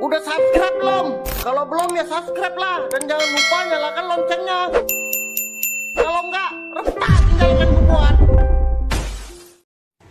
Udah subscribe belum? Kalau belum ya subscribe lah. Dan jangan lupa nyalakan loncengnya. Kalau enggak, retak tinggalkan buat.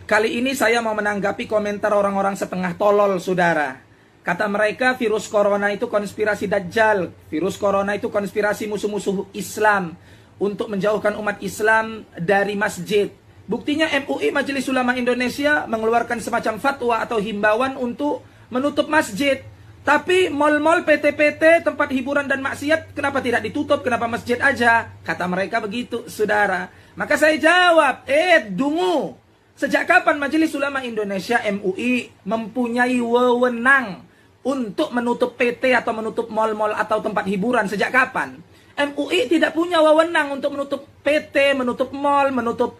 Kali ini saya mau menanggapi komentar orang-orang setengah tolol, saudara. Kata mereka virus corona itu konspirasi Dajjal. Virus corona itu konspirasi musuh-musuh Islam untuk menjauhkan umat Islam dari masjid. Buktinya MUI Majelis Ulama Indonesia mengeluarkan semacam fatwa atau himbauan untuk menutup masjid. Tapi mal-mal, PT-PT, tempat hiburan dan maksiat kenapa tidak ditutup? Kenapa masjid aja? Kata mereka begitu, saudara. Maka saya jawab, dungu. Sejak kapan Majelis Ulama Indonesia MUI mempunyai wewenang untuk menutup PT atau menutup mal-mal atau tempat hiburan? Sejak kapan? MUI tidak punya wewenang untuk menutup PT, menutup mal, menutup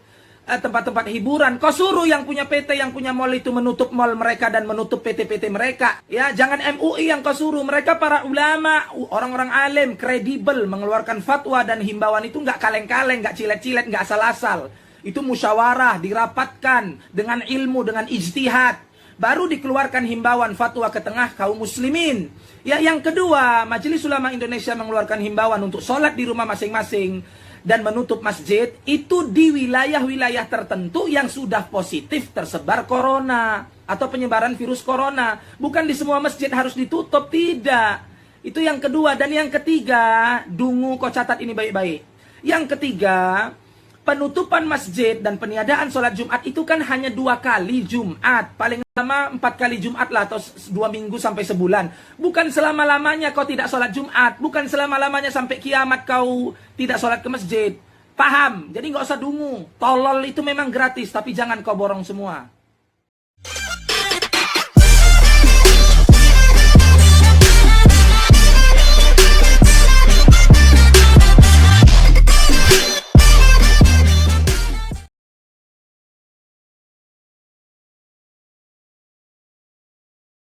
tempat-tempat hiburan. Kau suruh yang punya PT, yang punya mall itu menutup mall mereka dan menutup PT-PT mereka. Ya, jangan MUI yang kau suruh. Mereka para ulama, orang-orang alim, kredibel, mengeluarkan fatwa dan himbauan itu nggak kaleng-kaleng, nggak cilet-cilet, nggak asal-asal. Itu musyawarah, dirapatkan dengan ilmu, dengan ijtihad. Baru dikeluarkan himbauan fatwa ke tengah kaum muslimin. Ya, yang kedua, Majelis Ulama Indonesia mengeluarkan himbauan untuk sholat di rumah masing-masing dan menutup masjid itu di wilayah-wilayah tertentu yang sudah positif tersebar corona atau penyebaran virus corona. Bukan di semua masjid harus ditutup, tidak. Itu yang kedua. Dan yang ketiga, dungu, kau catat ini baik-baik. Yang ketiga, penutupan masjid dan peniadaan sholat Jumat itu kan hanya 2 kali Jumat. Paling lama 4 kali Jumat lah, atau 2 minggu sampai sebulan. Bukan selama-lamanya kau tidak sholat Jumat. Bukan selama-lamanya sampai kiamat kau tidak sholat ke masjid. Paham? Jadi nggak usah dungu. Tolol itu memang gratis, tapi jangan kau borong semua.